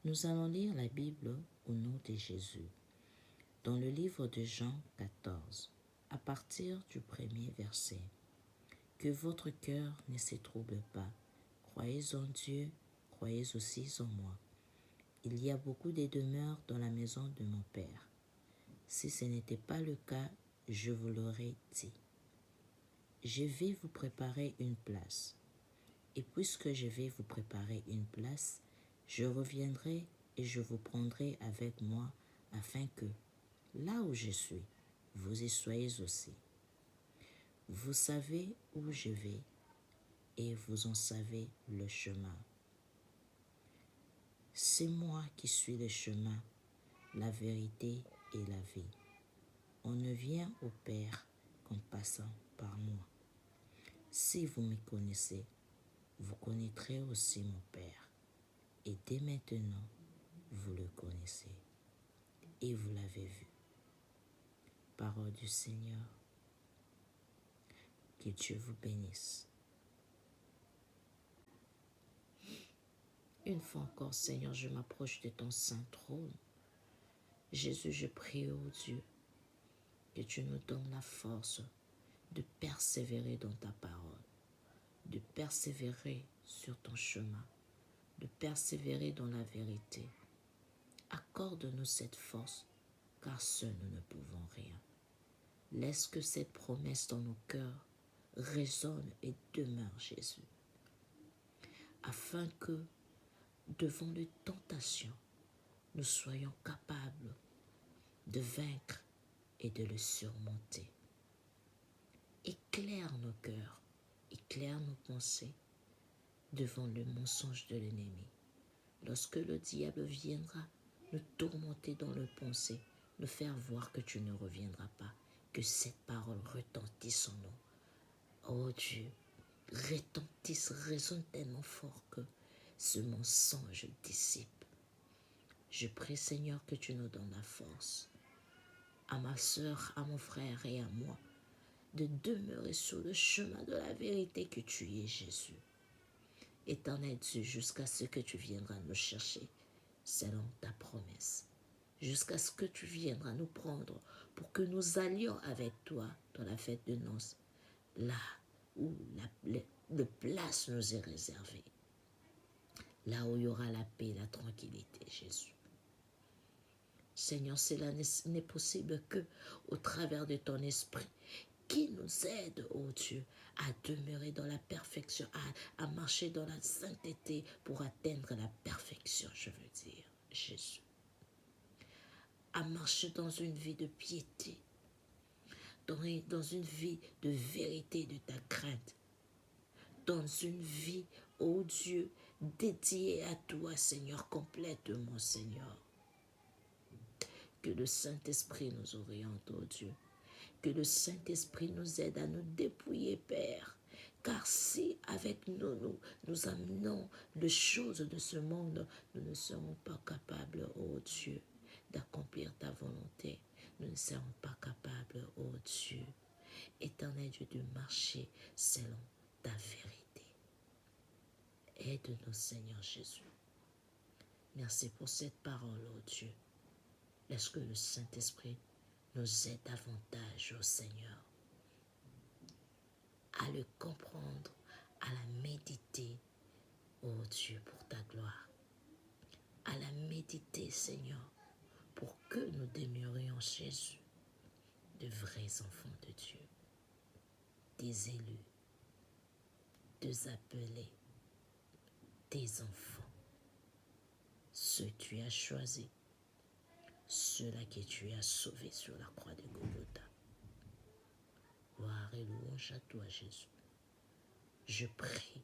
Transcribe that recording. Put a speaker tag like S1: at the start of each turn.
S1: Nous allons lire la Bible au nom de Jésus, dans le livre de Jean 14, à partir du premier verset. Que votre cœur ne se trouble pas. Croyez en Dieu, croyez aussi en moi. Il y a beaucoup de demeures dans la maison de mon Père. Si ce n'était pas le cas, je vous l'aurais dit. Je vais vous préparer une place. Et puisque je vais vous préparer une place, je reviendrai et je vous prendrai avec moi afin que, là où je suis, vous y soyez aussi. Vous savez où je vais et vous en savez le chemin. C'est moi qui suis le chemin, la vérité et la vie. On ne vient au Père qu'en passant par moi. Si vous me connaissez, vous connaîtrez aussi mon Père. Et dès maintenant, vous le connaissez et vous l'avez vu. Parole du Seigneur. Que Dieu vous bénisse. Une fois encore, Seigneur, je m'approche de ton saint trône. Jésus, je prie, ô Dieu, que tu nous donnes la force de persévérer dans ta parole, de persévérer sur ton chemin, de persévérer dans la vérité. Accorde-nous cette force, car seuls nous ne pouvons rien. Laisse que cette promesse dans nos cœurs résonne et demeure, Jésus, afin que, devant les tentations, nous soyons capables de vaincre et de le surmonter. Éclaire nos cœurs, éclaire nos pensées devant le mensonge de l'ennemi. Lorsque le diable viendra nous tourmenter dans nos pensées, nous faire voir que tu ne reviendras pas, que cette parole retentisse en nous. Oh Dieu, retentisse, résonne tellement fort que ce mensonge dissipe. Je prie, Seigneur, que tu nous donnes la force, à ma sœur, à mon frère et à moi, de demeurer sur le chemin de la vérité que tu es, Jésus. Éternel Dieu, jusqu'à ce que tu viendras nous chercher, selon ta promesse, jusqu'à ce que tu viendras nous prendre pour que nous allions avec toi dans la fête de noces, là où la place nous est réservée, là où il y aura la paix et la tranquillité, Jésus. Seigneur, cela n'est possible que au travers de ton esprit qui nous aide, oh Dieu, à demeurer dans la perfection, à marcher dans la sainteté pour atteindre la perfection, je veux dire, Jésus. À marcher dans une vie de piété, dans une vie de vérité, de ta crainte, dans une vie, oh Dieu, dédiée à toi, Seigneur, complètement, Seigneur. Que le Saint-Esprit nous oriente, oh Dieu. Que le Saint-Esprit nous aide à nous dépouiller, Père. Car si avec nous amenons les choses de ce monde, nous ne serons pas capables, oh Dieu, d'accomplir ta volonté. Nous ne serons pas capables, oh Dieu, éternel Dieu, de marcher selon ta vérité. Aide-nous, Seigneur Jésus. Merci pour cette parole, oh Dieu. Laisse que le Saint-Esprit nous aide davantage, oh Seigneur, à le comprendre, à la méditer, oh Dieu, pour ta gloire. À la méditer, Seigneur, pour que nous demeurions Jésus, de vrais enfants de Dieu, des élus, des appelés, des enfants, ceux que tu as choisis, ceux-là que tu as sauvés sur la croix de Golgotha. Gloire et louange à toi, Jésus. Je prie